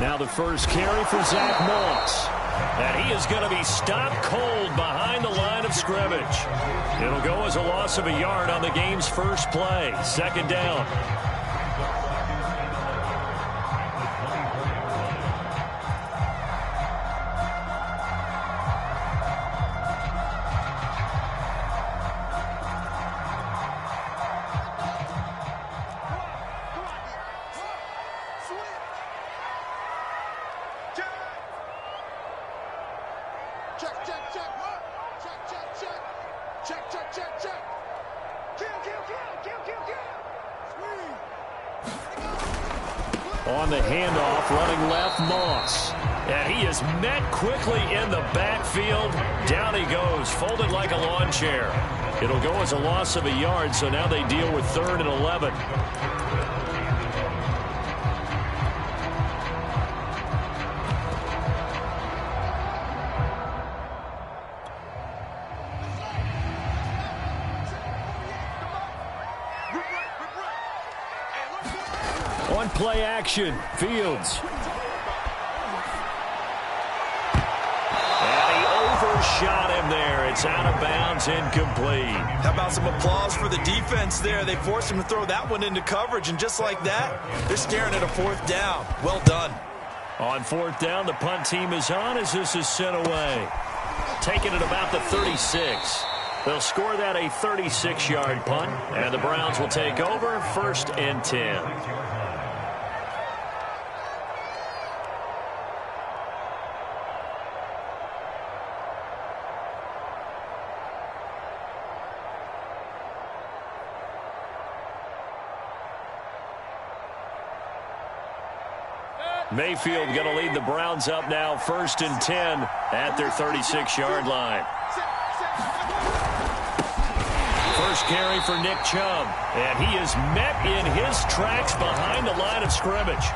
Now the first carry for Zach Moss. And he is going to be stopped cold behind the line of scrimmage. It'll go as a loss of a yard on the game's first play. Second down. On the handoff, running left, Moss. And he is met quickly in the backfield. Down he goes, folded like a lawn chair. It'll go as a loss of a yard, so now they deal with 3rd and 11. On play action, Fields. And he overshot him there. It's out of bounds, incomplete. How about some applause for the defense there? They forced him to throw that one into coverage, and just like that, they're staring at a 4th down. Well done. On 4th down, the punt team is on as this is sent away. Taking it about the 36. They'll score that a 36-yard punt, and the Browns will take over 1st and 10. Mayfield going to lead the Browns up now, 1st and 10 at their 36-yard line. First carry for Nick Chubb, and he is met in his tracks behind the line of scrimmage.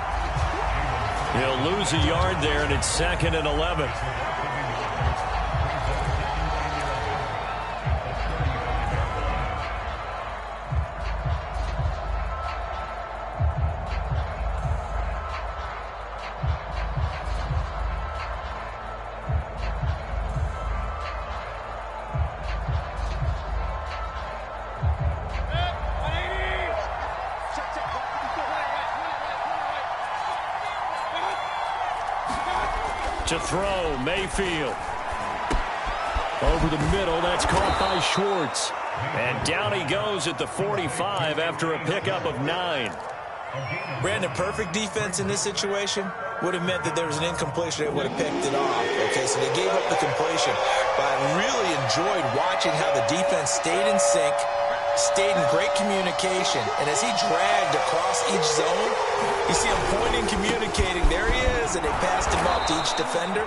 He'll lose a yard there, and it's 2nd and 11. To throw, Mayfield. Over the middle, that's caught by Schwartz. And down he goes at the 45 after a pickup of 9. Brandon, perfect defense in this situation would have meant that there was an incompletion. They would have picked it off. Okay, so they gave up the completion. But I really enjoyed watching how the defense stayed in sync, stayed in great communication. And as he dragged across each zone, you see him pointing, communicating. There he is, and they passed him off to each defender.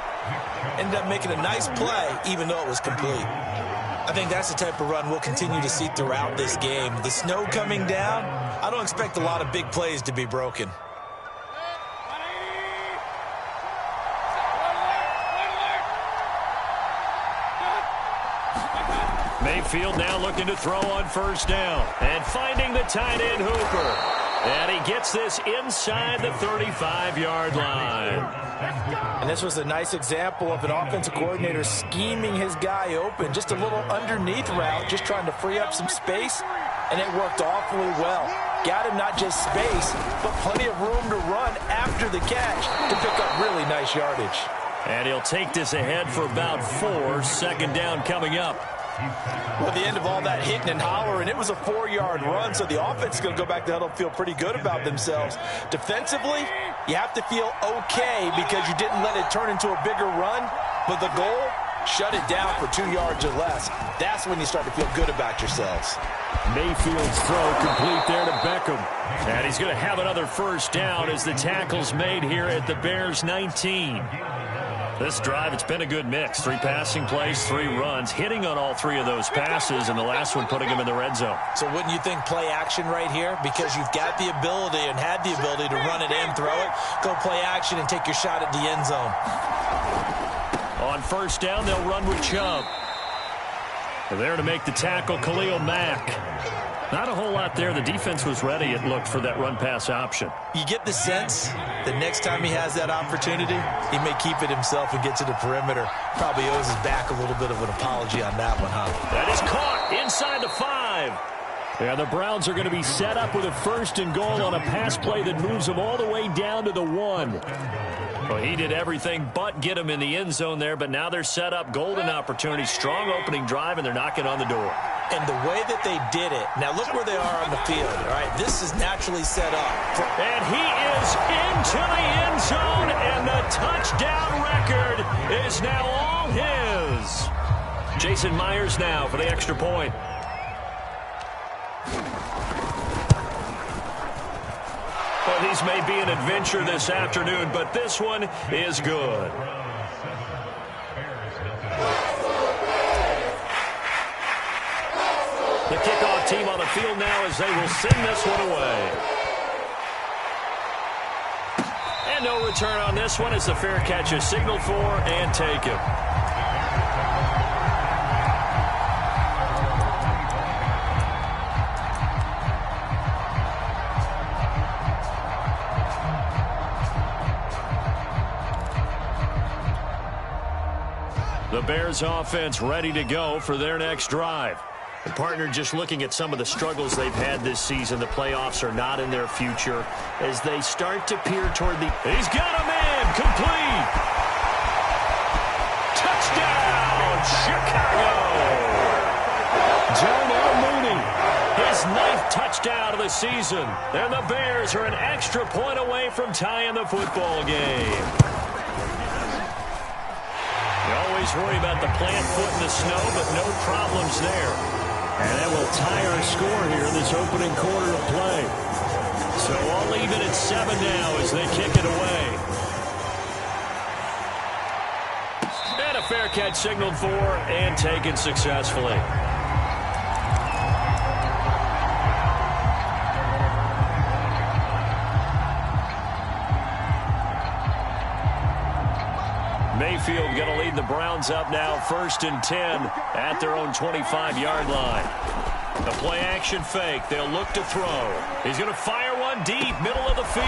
Ended up making a nice play, even though it was complete. I think that's the type of run we'll continue to see throughout this game. The snow coming down, I don't expect a lot of big plays to be broken. Mayfield now looking to throw on 1st down. And finding the tight end Hooper. And he gets this inside the 35-yard line. And this was a nice example of an offensive coordinator scheming his guy open. Just a little underneath route, just trying to free up some space. And it worked awfully well. Got him not just space, but plenty of room to run after the catch to pick up really nice yardage. And he'll take this ahead for about 4. 2nd down coming up. Well, at the end of all that hitting and hollering, it was a 4-yard run, so the offense is going to go back to huddle and feel pretty good about themselves. Defensively, you have to feel okay because you didn't let it turn into a bigger run, but the goal, shut it down for 2 yards or less. That's when you start to feel good about yourselves. Mayfield's throw complete there to Beckham. And he's going to have another 1st down as the tackle's made here at the Bears' 19. This drive, it's been a good mix. 3 passing plays, 3 runs, hitting on all 3 of those passes, and the last one putting him in the red zone. So wouldn't you think play action right here? Because you've got the ability and had the ability to run it and throw it. Go play action and take your shot at the end zone. On 1st down, they'll run with Chubb. There to make the tackle, Khalil Mack. Not a whole lot there. The defense was ready, it looked, for that run-pass option. You get the sense that next time he has that opportunity, he may keep it himself and get to the perimeter. Probably owes his back a little bit of an apology on that one, huh? That is caught inside the 5. Yeah, the Browns are going to be set up with a 1st and goal on a pass play that moves them all the way down to the 1. Well, he did everything but get him in the end zone there, but now they're set up. Golden opportunity, strong opening drive, and they're knocking on the door. And the way that they did it, now look where they are on the field, all right? This is naturally set up. And he is into the end zone, and the touchdown record is now all his. Jason Myers now for the extra point. Well, these may be an adventure this afternoon, but this one is good. The kickoff team on the field now as they will send this one away. And no return on this one as the fair catch is signaled for and taken. The Bears offense ready to go for their next drive. The partner just looking at some of the struggles they've had this season. The playoffs are not in their future as they start to peer toward the... He's got a man complete. Touchdown, Chicago. Darnell Mooney, his 9th touchdown of the season. And the Bears are an extra point away from tying the football game. You always worry about the plant foot in the snow, but no problems there. And that will tie our score here in this opening quarter of play. So all even at 7 now as they kick it away. And a fair catch signaled for and taken successfully. Mayfield going to lead the Browns up now 1st and 10 at their own 25-yard line. The play action fake. They'll look to throw. He's going to fire one deep, middle of the field.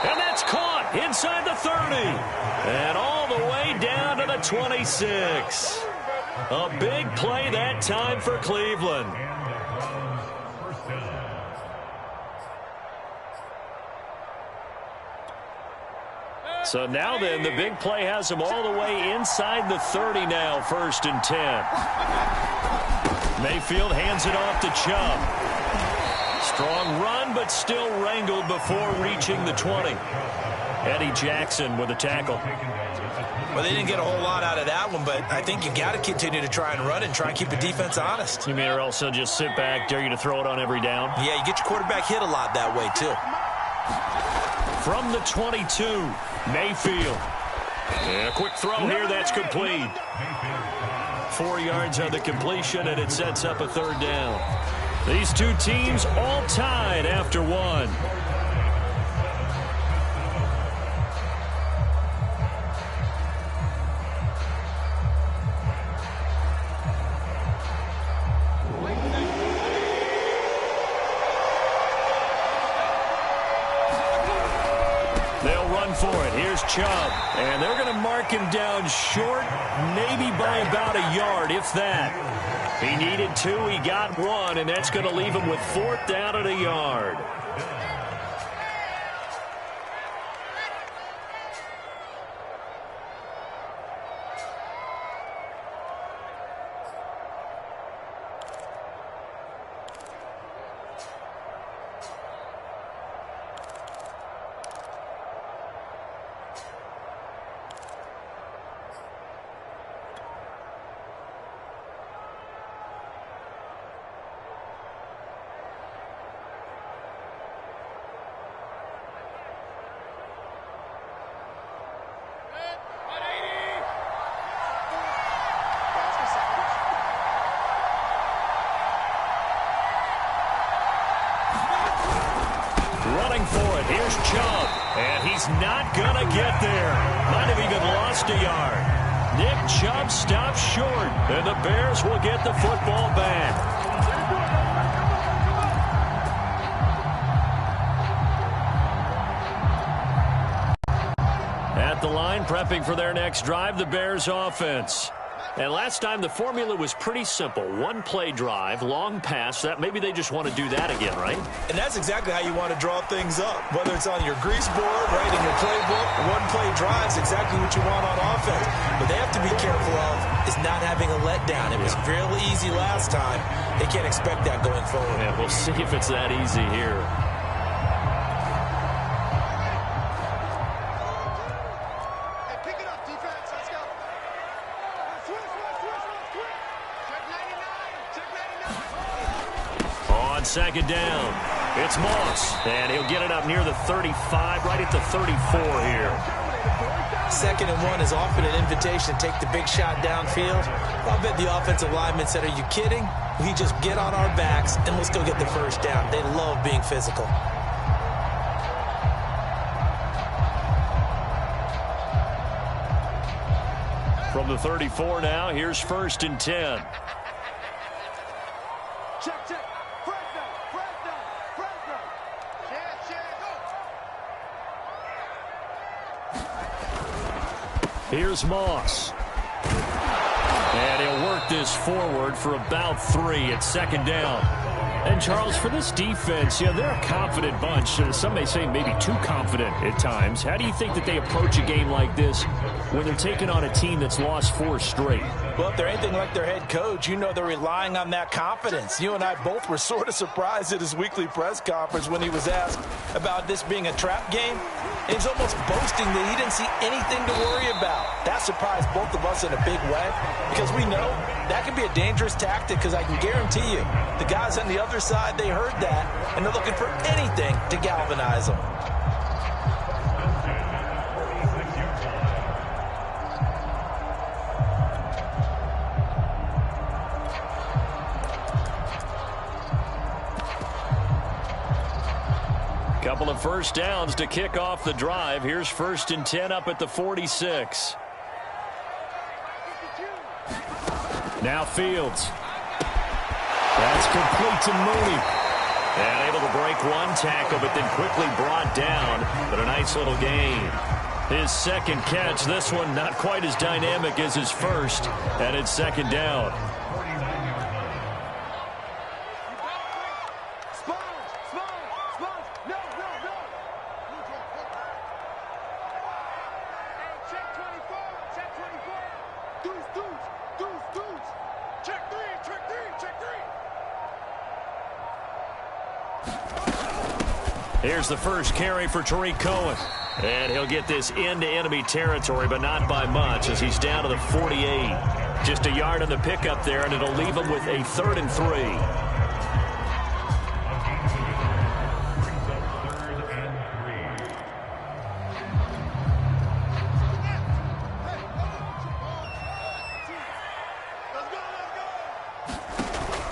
And that's caught inside the 30. And all the way down to the 26. A big play that time for Cleveland. So now then, the big play has them all the way inside the 30 now, 1st and 10. Mayfield hands it off to Chubb. Strong run, but still wrangled before reaching the 20. Eddie Jackson with a tackle. Well, they didn't get a whole lot out of that one, but I think you got to continue to try and run and try and keep the defense honest. You mean or else they'll just sit back, dare you to throw it on every down? Yeah, you get your quarterback hit a lot that way, too. From the 22, Mayfield. And a quick throw here, that's complete. 4 yards on the completion, and it sets up a 3rd down. These two teams all tied after 1. They'll run for it. Here's Chubb. And they're going to mark him down short, maybe by about a yard, if that. He needed 2. He got 1, and that's going to leave him with 4th down at a yard. Running for it. Here's Chubb. And he's not going to get there. Might have even lost a yard. Nick Chubb stops short. And the Bears will get the football back. at the line, prepping for their next drive, the Bears offense. And last time, the formula was pretty simple. One-play drive, long pass. That maybe they just want to do that again, right? And that's exactly how you want to draw things up. Whether it's on your grease board, right, in your playbook, one-play drive is exactly what you want on offense. But they have to be careful of is not having a letdown. It was fairly easy last time. They can't expect that going forward. Yeah, we'll see if it's that easy here. Second down. It's Moss, and he'll get it up near the 35, right at the 34 here. 2nd and 1 is often an invitation to take the big shot downfield. I'll bet the offensive lineman said, are you kidding? We just get on our backs, and let's go get the first down. They love being physical. From the 34 now, here's 1st and 10. Here's Moss. And he'll work this forward for about 3 at 2nd down. And, Charles, for this defense, they're a confident bunch. Some may say maybe too confident at times. How do you think that they approach a game like this when they're taking on a team that's lost 4 straight? Well, if they're anything like their head coach, they're relying on that confidence. You and I both were sort of surprised at his weekly press conference when he was asked about this being a trap game. And he's almost boasting that he didn't see anything to worry about. That surprised both of us in a big way because we know that can be a dangerous tactic because I can guarantee you the guys on the other side, they heard that, and they're looking for anything to galvanize them. Couple of first downs to kick off the drive. Here's 1st and 10 up at the 46. Now Fields. That's complete to Mooney. And able to break one tackle, but then quickly brought down. But a nice little gain. His 2nd catch. This one not quite as dynamic as his first. And it's 2nd down. Here's the first carry for Tariq Cohen. And he'll get this into enemy territory, but not by much as he's down to the 48. Just a yard on the pickup there, and it'll leave him with a 3rd and 3.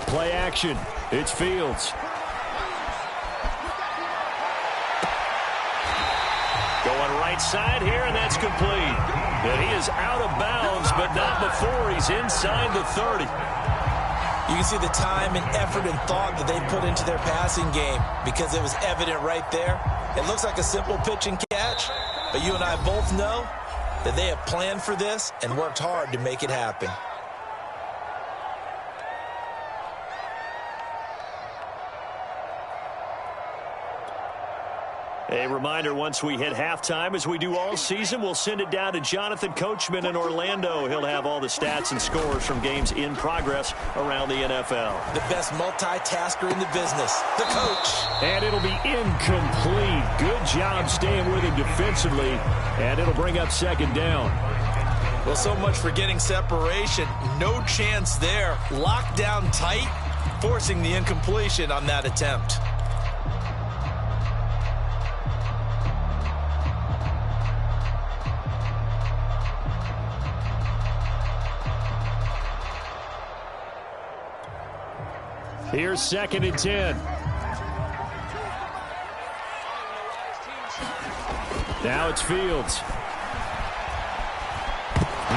Play action. It's Fields. Going right side here, and that's complete. And he is out of bounds, but not before he's inside the 30. You can see the time and effort and thought that they put into their passing game because it was evident right there. It looks like a simple pitch and catch, but you and I both know that they have planned for this and worked hard to make it happen. A reminder, once we hit halftime, as we do all season, we'll send it down to Jonathan Coachman in Orlando. He'll have all the stats and scores from games in progress around the NFL. The best multitasker in the business, the coach. And it'll be incomplete. Good job staying with him defensively, and it'll bring up 2nd down. Well, so much for getting separation. No chance there. Locked down tight, forcing the incompletion on that attempt. Here's 2nd and 10. Now it's Fields.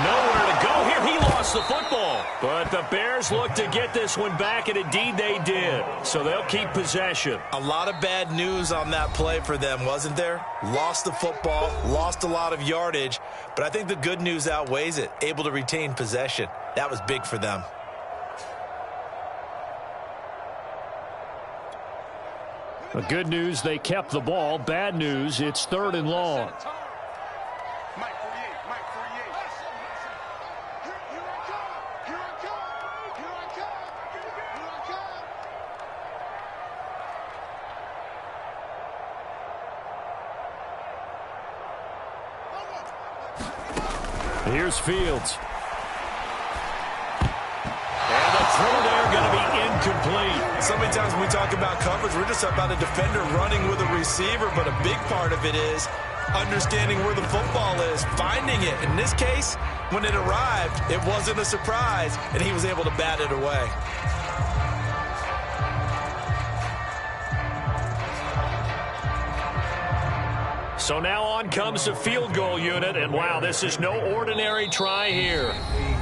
Nowhere to go here. He lost lost the football. But the Bears look to get this one back, and indeed they did. So they'll keep possession. A lot of bad news on that play for them, wasn't there? Lost the football, lost a lot of yardage, but I think the good news outweighs it. Able to retain possession. That was big for them. The good news, they kept the ball. Bad news, it's 3rd and long. Here's Fields. And the throw there going to be incomplete. So many times when we talk about coverage, we're just about a defender running with a receiver, but a big part of it is understanding where the football is, finding it. In this case, when it arrived, it wasn't a surprise, and he was able to bat it away. So now on comes the field goal unit, and wow, this is no ordinary try here.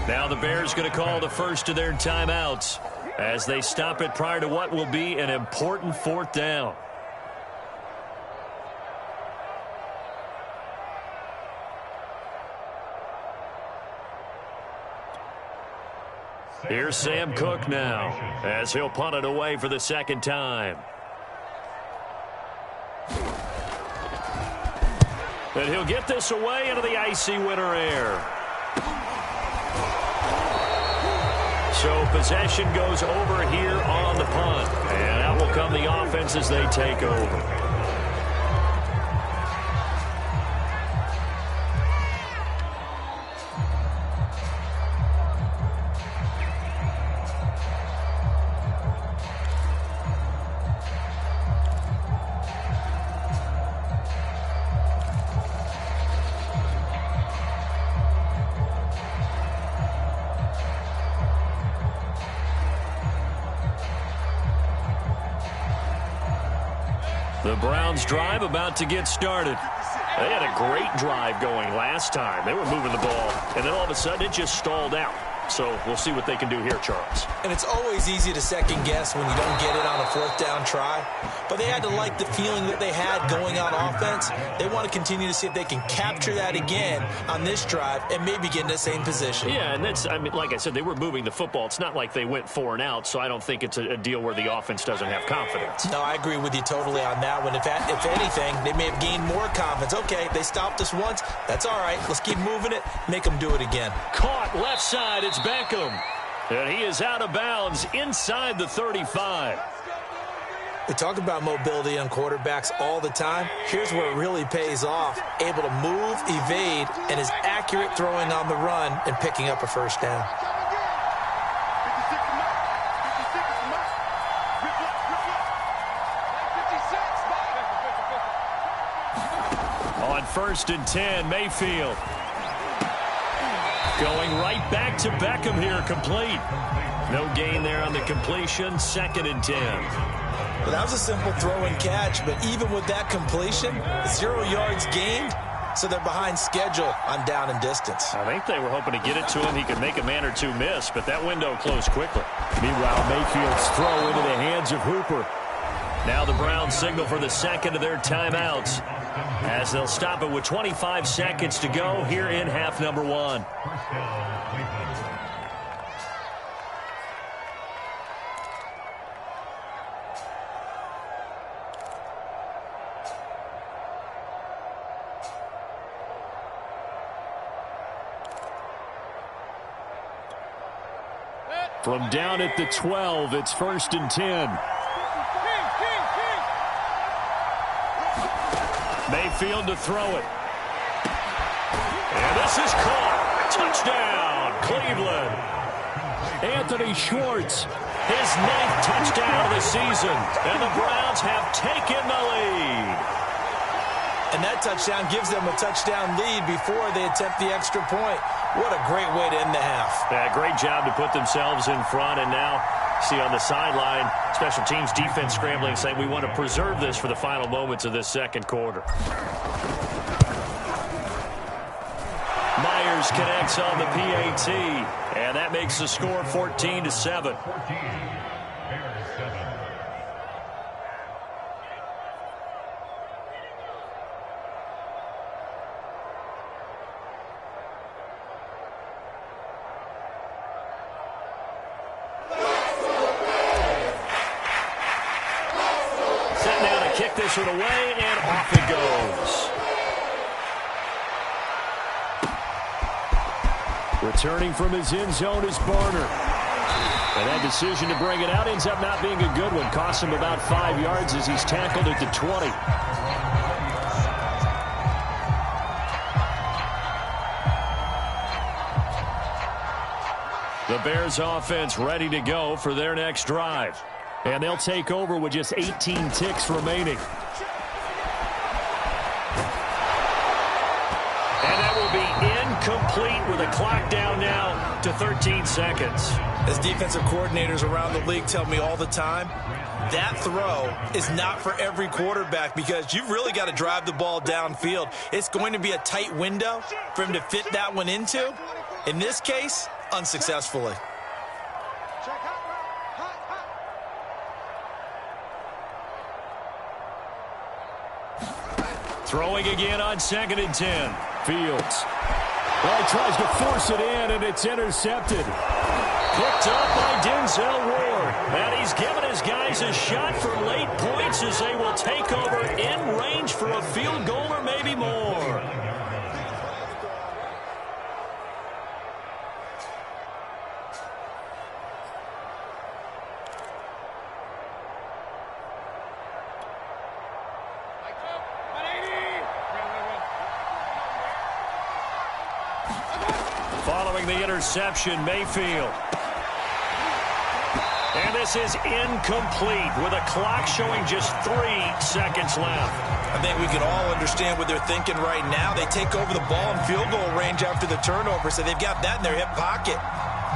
Now the Bears going to call the first of their timeouts as they stop it prior to what will be an important 4th down. Here's Sam Cook now as he'll punt it away for the 2nd time. And he'll get this away into the icy winter air. So possession goes over here on the punt. And out will come the offense as they take over. The Browns drive about to get started. They had a great drive going last time. They were moving the ball, and then all of a sudden it just stalled out. So we'll see what they can do here, Charles. And it's always easy to second guess when you don't get it on a 4th down try. But they had to like the feeling that they had going on offense. They want to continue to see if they can capture that again on this drive and maybe get in the same position. Yeah, and that's, I mean, like I said, they were moving the football. It's not like they went 4 and out, so I don't think it's a deal where the offense doesn't have confidence. No, I agree with you totally on that one. If anything, they may have gained more confidence. Okay, they stopped us once. That's all right. Let's keep moving it. Make them do it again. Caught left side. It's Beckham. And he is out of bounds inside the 35. We talk about mobility on quarterbacks all the time. Here's where it really pays off. Able to move, evade, and is accurate throwing on the run and picking up a 1st down. On 1st and 10, Mayfield. Going right back to Beckham here, complete. No gain there on the completion, 2nd and 10. Well, that was a simple throw and catch, but even with that completion, 0 yards gained, so they're behind schedule on down and distance. I think they were hoping to get it to him. He could make a man or two miss, but that window closed quickly. Meanwhile, Mayfield's throw into the hands of Hooper. Now the Browns signal for the 2nd of their timeouts as they'll stop it with 25 seconds to go here in half number 1. From down at the 12, it's 1st and 10. Mayfield to throw it. And this is caught. Touchdown, Cleveland. Anthony Schwartz, his 9th touchdown of the season. And the Browns have taken the lead. And that touchdown gives them a touchdown lead before they attempt the extra point. What a great way to end the half. Yeah, great job to put themselves in front. And now, see on the sideline, special teams defense scrambling, saying we want to preserve this for the final moments of this 2nd quarter. Myers Myers connects on the PAT, and that makes the score 14-7. Kick this one away, and off it goes. Returning from his end zone is Barner. And that decision to bring it out ends up not being a good one. Costs him about 5 yards as he's tackled at the 20. The Bears offense ready to go for their next drive. And they'll take over with just 18 ticks remaining. And that will be incomplete with a clock down now to 13 seconds. As defensive coordinators around the league tell me all the time, that throw is not for every quarterback because you've really got to drive the ball downfield. It's going to be a tight window for him to fit that one into. In this case, unsuccessfully. Throwing again on 2nd and 10. Fields. Well, he tries to force it in, and it's intercepted. Picked up by Denzel Ward. And he's given his guys a shot for late points as they will take over in range for a field goal or maybe more. Following the interception, Mayfield. And this is incomplete with a clock showing just 3 seconds left. I think we can all understand what they're thinking right now. They take over the ball in field goal range after the turnover, so they've got that in their hip pocket.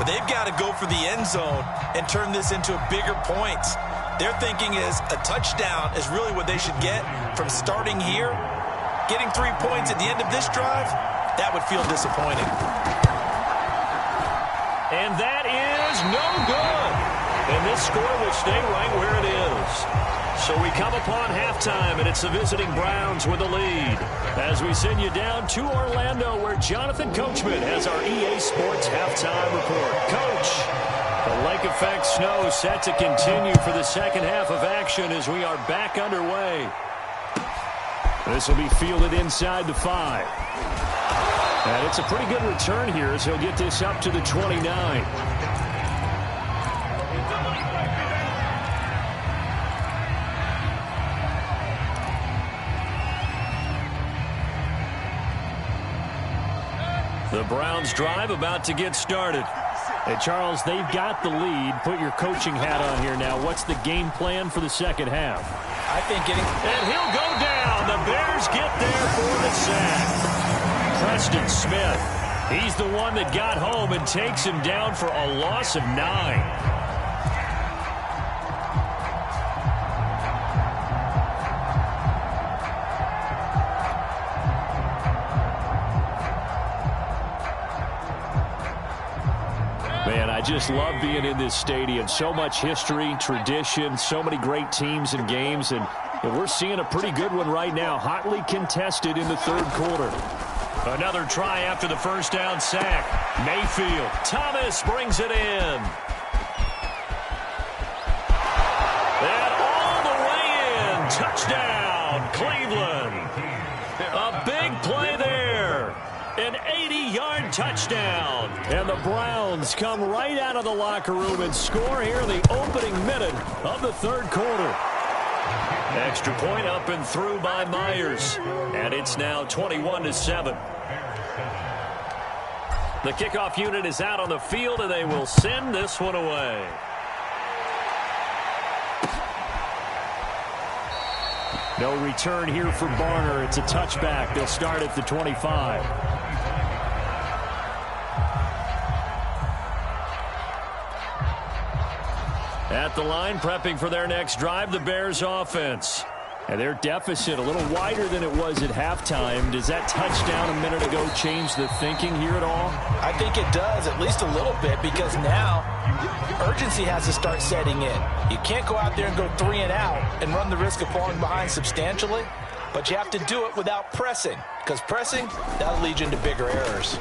But they've got to go for the end zone and turn this into a bigger point. Their thinking is a touchdown is really what they should get from starting here. Getting 3 points at the end of this drive, that would feel disappointing. And that is no good. And this score will stay right where it is. So we come upon halftime, and it's the visiting Browns with the lead. As we send you down to Orlando, where Jonathan Coachman has our EA Sports halftime report. Coach, the lake effect snow set to continue for the second half of action as we are back underway. This will be fielded inside the 5. And it's a pretty good return here as he'll get this up to the 29. The Browns drive about to get started. Hey, Charles, they've got the lead. Put your coaching hat on here now. What's the game plan for the second half? I think getting... And he'll go down. The Bears get there for the sack. Preston Smith, he's the one that got home and takes him down for a loss of 9. Man, I just love being in this stadium. So much history, tradition, so many great teams and games, and we're seeing a pretty good one right now, hotly contested in the third quarter. Another try after the first down sack. Mayfield. Thomas brings it in. And all the way in. Touchdown, Cleveland. A big play there. An 80-yard touchdown. And the Browns come right out of the locker room and score here in the opening minute of the third quarter. Extra point up and through by Myers. And it's now 21-7. The kickoff unit is out on the field, and they will send this one away. No return here for Barner. It's a touchback. They'll start at the 25. At the line, prepping for their next drive, the Bears offense. And their deficit a little wider than it was at halftime. Does that touchdown a minute ago change the thinking here at all? I think it does, at least a little bit, because now urgency has to start setting in. You can't go out there and go 3 and out and run the risk of falling behind substantially, but you have to do it without pressing, because pressing, that'll lead you into bigger errors.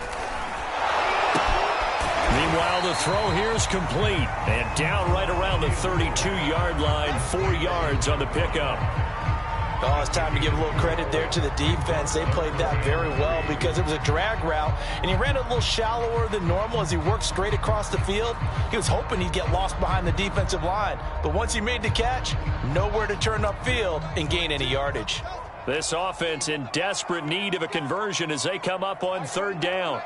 Meanwhile, the throw here is complete. And down right around the 32-yard line, 4 yards on the pickup. Oh, it's time to give a little credit there to the defense. They played that very well because it was a drag route, and he ran a little shallower than normal as he worked straight across the field. He was hoping he'd get lost behind the defensive line, but once he made the catch, nowhere to turn upfield and gain any yardage. This offense in desperate need of a conversion as they come up on 3rd down.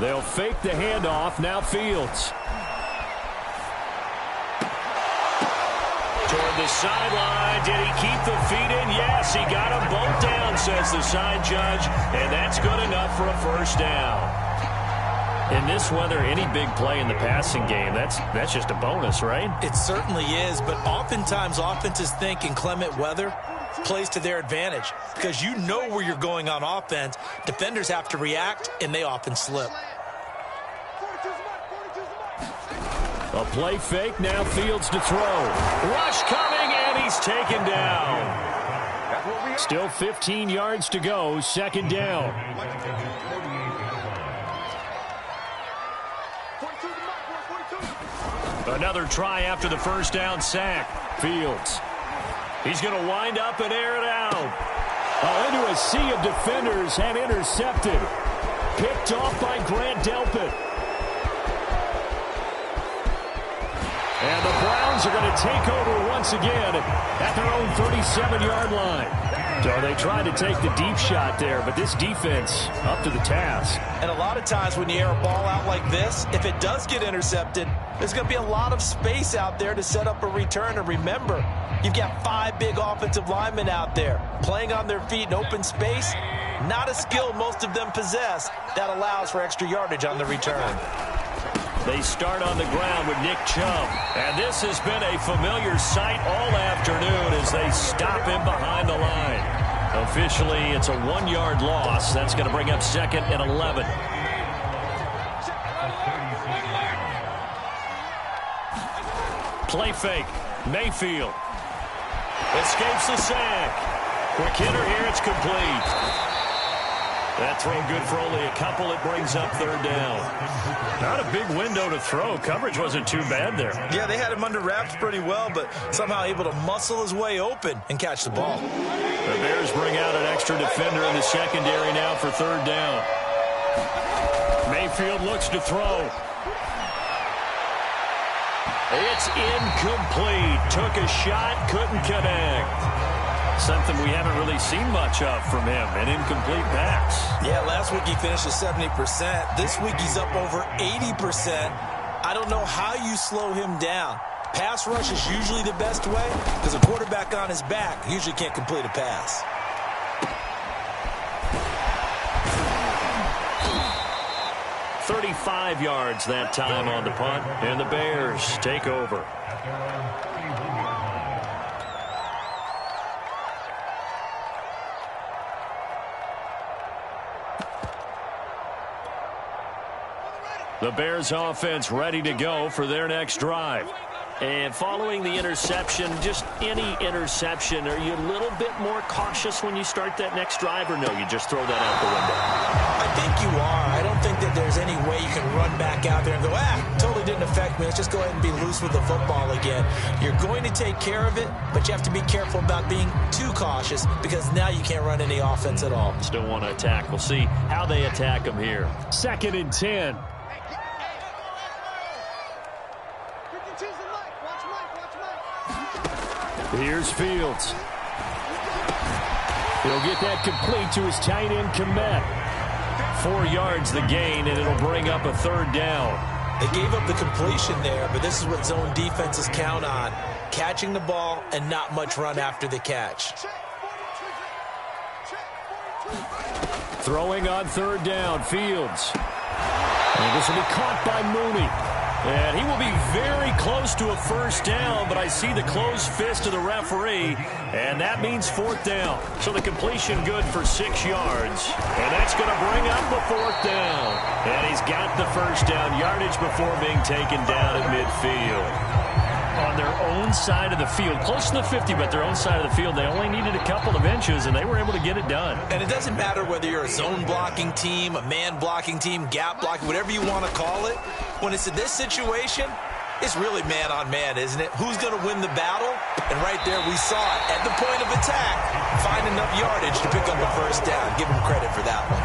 They'll fake the handoff. Now Fields. Toward the sideline. Did he keep the feet in? Yes, he got them both down, says the side judge. And that's good enough for a 1st down. In this weather, any big play in the passing game, that's just a bonus, right? It certainly is, but oftentimes offenses think in clement weather plays to their advantage because you know where you're going on offense. Defenders have to react, and they often slip. A play fake, now Fields to throw. Rush coming, and he's taken down. Still 15 yards to go, 2nd down. Another try after the 1st down sack. Fields. He's going to wind up and air it out. Into a sea of defenders and intercepted. Picked off by Grant Delpit. And the Browns are going to take over once again at their own 37-yard line. So they tried to take the deep shot there, but this defense up to the task. And a lot of times when you air a ball out like this, if it does get intercepted, there's going to be a lot of space out there to set up a return. And remember, you've got 5 big offensive linemen out there playing on their feet in open space. Not a skill most of them possess that allows for extra yardage on the return. They start on the ground with Nick Chubb. And this has been a familiar sight all afternoon as they stop him behind the line. Officially, it's a 1-yard loss. That's going to bring up 2nd and 11. Play fake. Mayfield. Escapes the sack. Quick hitter here. It's complete. That throw good for only a couple. It brings up 3rd down. Not a big window to throw. Coverage wasn't too bad there. Yeah, they had him under wraps pretty well, but somehow able to muscle his way open and catch the ball. The Bears bring out an extra defender in the secondary now for 3rd down. Mayfield looks to throw. It's incomplete. Took a shot, couldn't connect. Something we haven't really seen much of from him, an incomplete pass. Yeah, last week he finished at 70%. This week he's up over 80%. I don't know how you slow him down. Pass rush is usually the best way because a quarterback on his back usually can't complete a pass. "35 yards that time on the punt, and the Bears take over. The Bears offense ready to go for their next drive. And following the interception, just any interception, are you a little bit more cautious when you start that next drive, or no, you just throw that out the window? I think you are. I don't think that there's any way you can run back out there and go, totally didn't affect me. Let's just go ahead and be loose with the football again. You're going to take care of it, but you have to be careful about being too cautious because now you can't run any offense at all. Still want to attack. We'll see how they attack them here. 2nd and 10. Here's Fields. He'll get that complete to his tight end, Kmet. 4 yards the gain, and it'll bring up a 3rd down. They gave up the completion there, but this is what zone defenses count on. Catching the ball and not much run after the catch. Throwing on 3rd down, Fields. And this will be caught by Mooney. And he will be very close to a first down, but I see the closed fist of the referee, and that means fourth down. So the completion good for 6 yards, and that's going to bring up the fourth down. And he's got the first down yardage before being taken down at midfield. On their own side of the field, close to the 50, but their own side of the field, they only needed a couple of inches, and they were able to get it done. And it doesn't matter whether you're a zone blocking team, a man blocking team, gap blocking, whatever you want to call it. When it's in this situation, it's really man-on-man, isn't it? Who's going to win the battle? And right there, we saw it. At the point of attack, find enough yardage to pick up a first down. Give him credit for that one.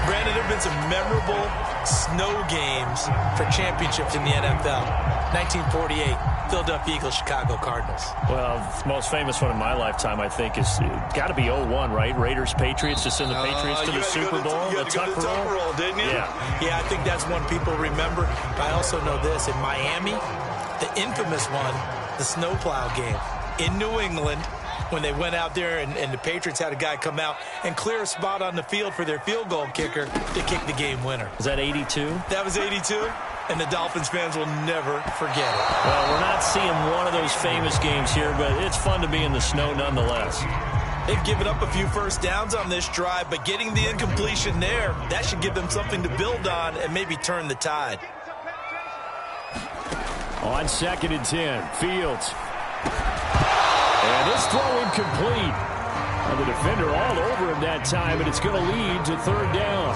Brandon, there have been some memorable snow games for championships in the NFL. 1948, Philadelphia Eagles, Chicago Cardinals. Well, the most famous one in my lifetime, I think, is got to be 01, right? Raiders, Patriots, to send the Patriots to the Super Bowl. You had to go to the Tucker roll, didn't you? Yeah, I think that's one people remember. But I also know this. In Miami, the infamous one, the snowplow game in New England, when they went out there and the Patriots had a guy come out and clear a spot on the field for their field goal kicker to kick the game winner. Is that 82? That was 82, and the Dolphins fans will never forget it. Well, we're not seeing one of those famous games here, but it's fun to be in the snow nonetheless. They've given up a few first downs on this drive, but getting the incompletion there, that should give them something to build on and maybe turn the tide. On 2nd and 10, Fields. And this throw incomplete. And the defender all over him that time, and it's going to lead to 3rd down.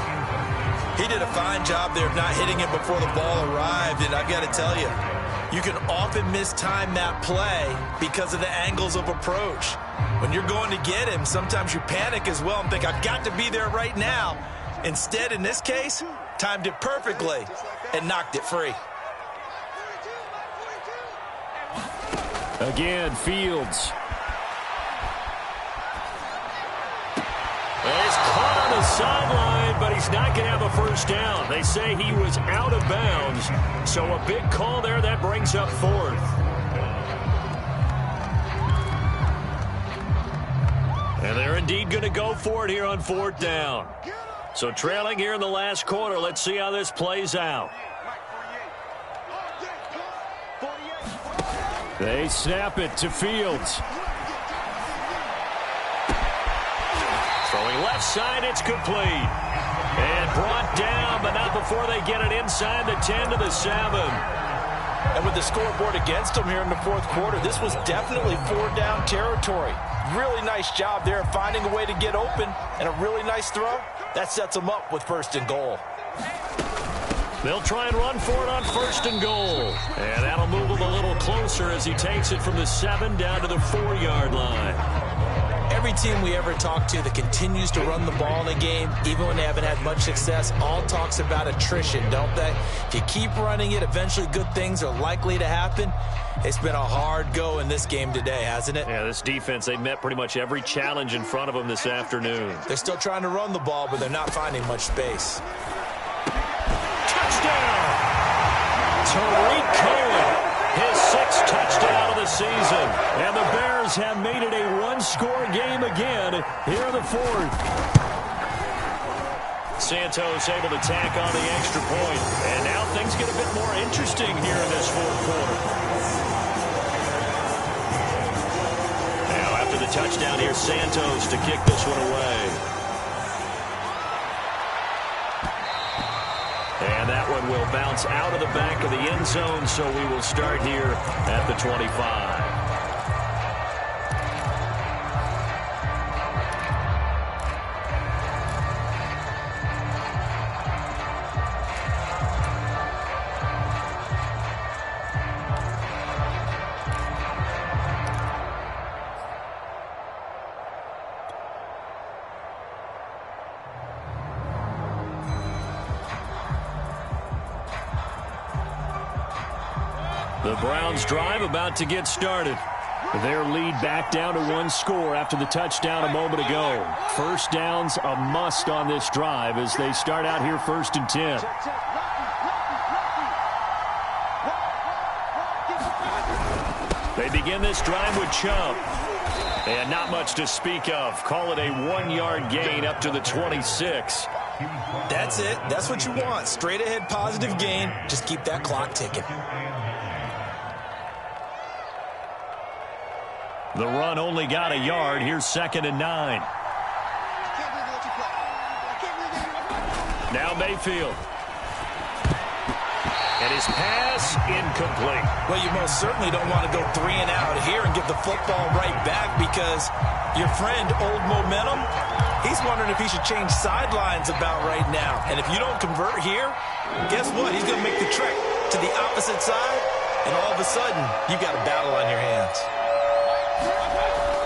He did a fine job there of not hitting it before the ball arrived, and I've got to tell you, you can often mistime that play because of the angles of approach. When you're going to get him, sometimes you panic as well and think, I've got to be there right now. Instead, in this case, timed it perfectly and knocked it free. Again, Fields. He's caught on the sideline, but he's not going to have a first down. They say he was out of bounds, so a big call there. That brings up 4th. And they're indeed going to go for it here on 4th down. So trailing here in the last quarter. Let's see how this plays out. They snap it to Fields. Throwing left side, it's complete. And brought down, but not before they get it inside the 10 to the 7. And with the scoreboard against them here in the 4th quarter, this was definitely 4-down territory. Really nice job there finding a way to get open, and a really nice throw. That sets them up with 1st and goal. They'll try and run for it on 1st and goal. And that'll move him a little closer as he takes it from the 7 down to the 4-yard line. Every team we ever talk to that continues to run the ball in a game, even when they haven't had much success, all talks about attrition, don't they? If you keep running it, eventually good things are likely to happen. It's been a hard go in this game today, hasn't it? Yeah, this defense, they met pretty much every challenge in front of them this afternoon. They're still trying to run the ball, but they're not finding much space. Touchdown! Tariq Cohen, his 6th touchdown of the season. And the Bears have made it a one-score game again here in the 4th. Santos able to tack on the extra point. And now things get a bit more interesting here in this 4th quarter. Now after the touchdown here, Santos to kick this one away. And that one will bounce out of the back of the end zone, so we will start here at the 25. The Browns drive about to get started. Their lead back down to 1 score after the touchdown a moment ago. First down's a must on this drive as they start out here 1st and 10. They begin this drive with Chubb. And not much to speak of. Call it a 1-yard gain up to the 26. That's it. That's what you want. Straight ahead positive gain. Just keep that clock ticking. The run only got a yard. Here's 2nd and 9. Now Mayfield. And his pass incomplete. Well, you most certainly don't want to go 3 and out here and give the football right back because your friend, Old Momentum, he's wondering if he should change sidelines about right now. And if you don't convert here, guess what? He's going to make the trek to the opposite side, and all of a sudden, you've got a battle on your hands.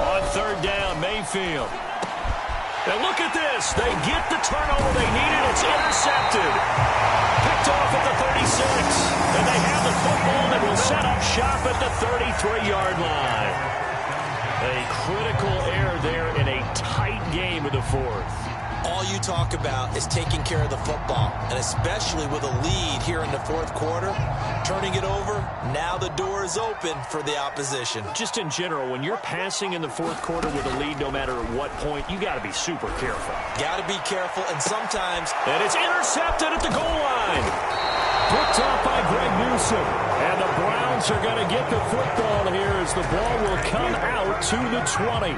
On 3rd down, Mayfield. And look at this. They get the turnover they needed. It's intercepted. Picked off at the 36. And they have the football that will set up shop at the 33-yard line. A critical error there in a tight game in the 4th. All you talk about is taking care of the football, and especially with a lead here in the 4th quarter, turning it over, now the door is open for the opposition. Just in general, when you're passing in the 4th quarter with a lead, no matter at what point, you got to be super careful. Got to be careful, and sometimes... And it's intercepted at the goal line. Picked off by Greg Newsom. And the Browns are going to get the football here as the ball will come out to the 20.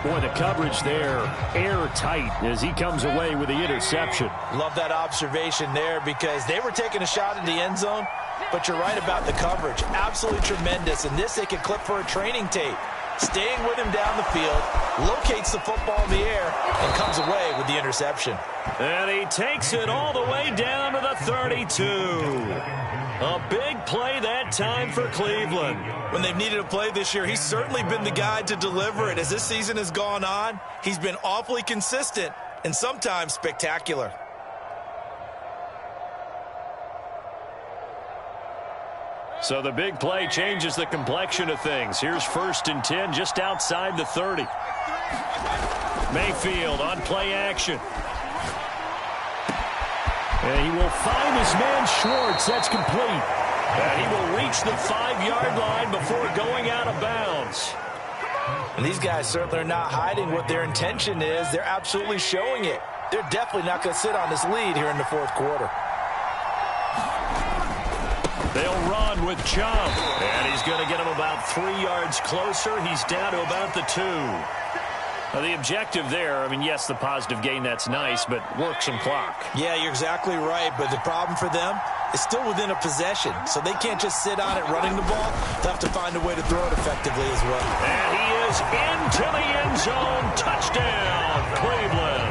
Boy, the coverage there, airtight as he comes away with the interception. Love that observation there because they were taking a shot in the end zone, but you're right about the coverage. Absolutely tremendous. And this they can clip for a training tape. Staying with him down the field, locates the football in the air, and comes away with the interception. And he takes it all the way down to the 32. A big play that time for Cleveland. When they've needed a play this year, he's certainly been the guy to deliver it. As this season has gone on, he's been awfully consistent and sometimes spectacular. So the big play changes the complexion of things. Here's 1st and 10 just outside the 30. Mayfield on play action. And he will find his man Schwartz. That's complete. And he will reach the 5-yard line before going out of bounds. And these guys certainly are not hiding what their intention is. They're absolutely showing it. They're definitely not going to sit on this lead here in the 4th quarter. They'll run with Chubb. And he's going to get him about 3 yards closer. He's down to about the 2. Now, the objective there, I mean, yes, the positive gain, that's nice, but work some clock. Yeah, you're exactly right, but the problem for them is still within a possession, so they can't just sit on it running the ball. They'll have to find a way to throw it effectively as well. And he is into the end zone. Touchdown, Cleveland.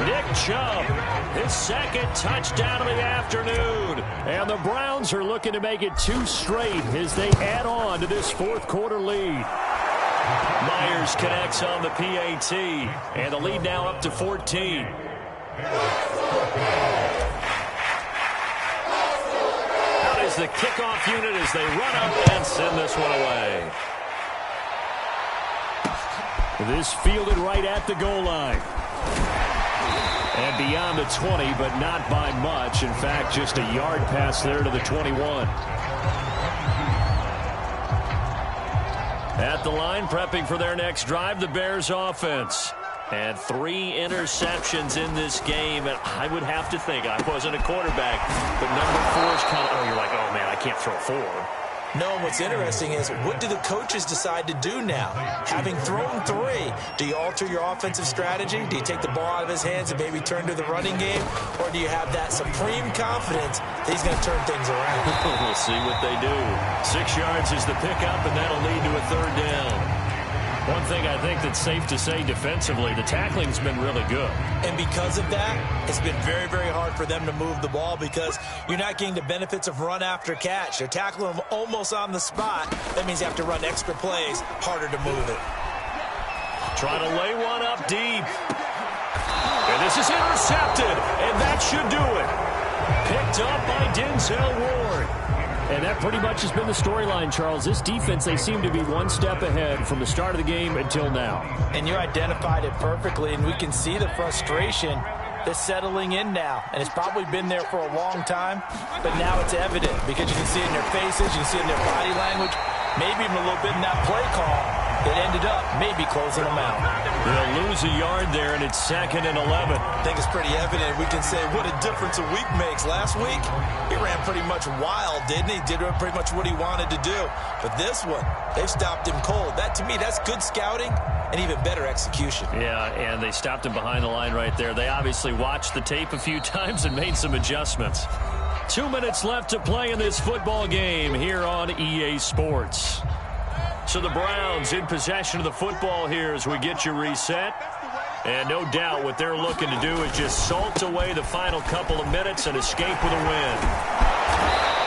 Nick Chubb, his 2nd touchdown of the afternoon. And the Browns are looking to make it 2 straight as they add on to this 4th quarter lead. Myers connects on the PAT, and the lead now up to 14. Out is the kickoff unit as they run up and send this one away. This fielded right at the goal line. And beyond the 20, but not by much. In fact, just a yard pass there to the 21. At the line, prepping for their next drive, the Bears offense. And 3 interceptions in this game. And I would have to think, I wasn't a quarterback, but number 4 is kind of, you're like, oh, man, I can't throw 4. No, and what's interesting is, what do the coaches decide to do now? Having thrown 3, do you alter your offensive strategy? Do you take the ball out of his hands and maybe turn to the running game? Or do you have that supreme confidence that he's going to turn things around? We'll see what they do. 6 yards is the pickup, and that'll lead to a 3rd down. One thing I think that's safe to say defensively, the tackling's been really good. And because of that, it's been very, very hard for them to move the ball because you're not getting the benefits of run after catch. They're tackling them almost on the spot. That means you have to run extra plays, harder to move it. Try to lay one up deep. And this is intercepted, and that should do it. Picked up by Denzel Ward. And that pretty much has been the storyline, Charles. This defense, they seem to be one step ahead from the start of the game until now. And you identified it perfectly, and we can see the frustration that's settling in now. And it's probably been there for a long time, but now it's evident because you can see it in their faces, you can see it in their body language, maybe even a little bit in that play call. it ended up maybe closing them out. They'll lose a yard there, and it's 2nd and 11. I think it's pretty evident. We can say what a difference a week makes. Last week, he ran pretty much wild, didn't he? Did pretty much what he wanted to do. But this one, they've stopped him cold. That, to me, that's good scouting and even better execution. Yeah, and they stopped him behind the line right there. They obviously watched the tape a few times and made some adjustments. 2 minutes left to play in this football game here on EA Sports. So the Browns in possession of the football here as we get you reset. And no doubt what they're looking to do is just salt away the final couple of minutes and escape with a win.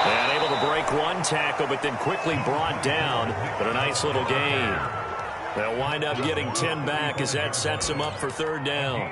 And able to break one tackle, but then quickly brought down. But a nice little gain. They'll wind up getting 10 back as that sets them up for 3rd down.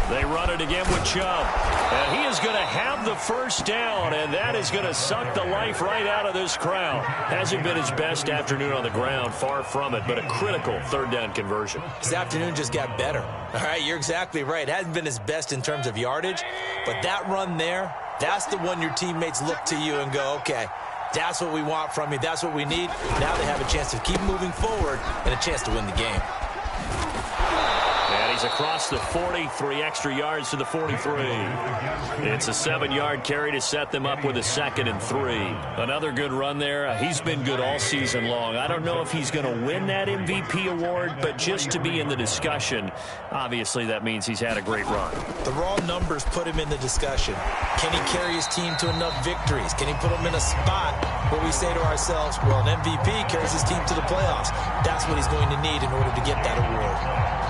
They run it again with Chubb. And he is going to have the 1st down, and that is going to suck the life right out of this crowd. Hasn't been his best afternoon on the ground, far from it, but a critical 3rd down conversion. This afternoon just got better. All right, you're exactly right. Hasn't been his best in terms of yardage, but that run there, that's the one your teammates look to you and go, okay, that's what we want from you. That's what we need. Now they have a chance to keep moving forward and a chance to win the game. And he's across the 40, 3 extra yards to the 43. It's a 7-yard carry to set them up with a 2nd and 3. Another good run there. He's been good all season long. I don't know if he's going to win that MVP award, but just to be in the discussion, obviously that means he's had a great run. The raw numbers put him in the discussion. Can he carry his team to enough victories? Can he put them in a spot where we say to ourselves, well, an MVP carries his team to the playoffs. That's what he's going to need in order to get that award.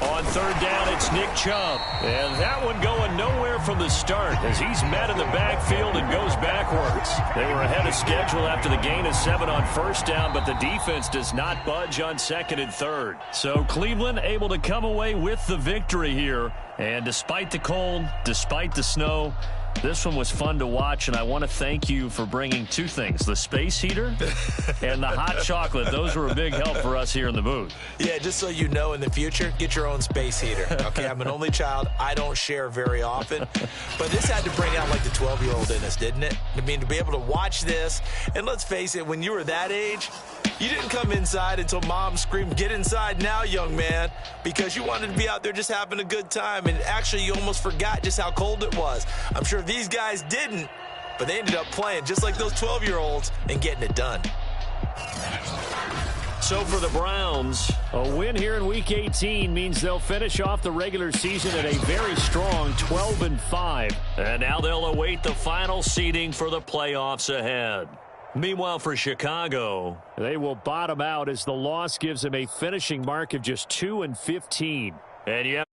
On 3rd down, it's Nick Chubb. And that one going nowhere from the start as he's met in the backfield and goes backwards. They were ahead of schedule after the gain of 7 on 1st down, but the defense does not budge on 2nd and 3rd. So Cleveland able to come away with the victory here. And despite the cold, despite the snow, this one was fun to watch, and I want to thank you for bringing 2 things, the space heater and the hot chocolate. Those were a big help for us here in the booth. Yeah, just so you know, in the future, get your own space heater. Okay, I'm an only child. I don't share very often. But this had to bring out, like, the 12-year-old in us, didn't it? I mean, to be able to watch this, and let's face it, when you were that age, you didn't come inside until Mom screamed, "Get inside now, young man," because you wanted to be out there just having a good time, and actually you almost forgot just how cold it was. I'm sure these guys didn't, but they ended up playing just like those 12-year-olds and getting it done. So for the Browns, a win here in Week 18 means they'll finish off the regular season at a very strong 12-5. And now they'll await the final seeding for the playoffs ahead. Meanwhile, for Chicago, they will bottom out as the loss gives them a finishing mark of just 2-15. And you have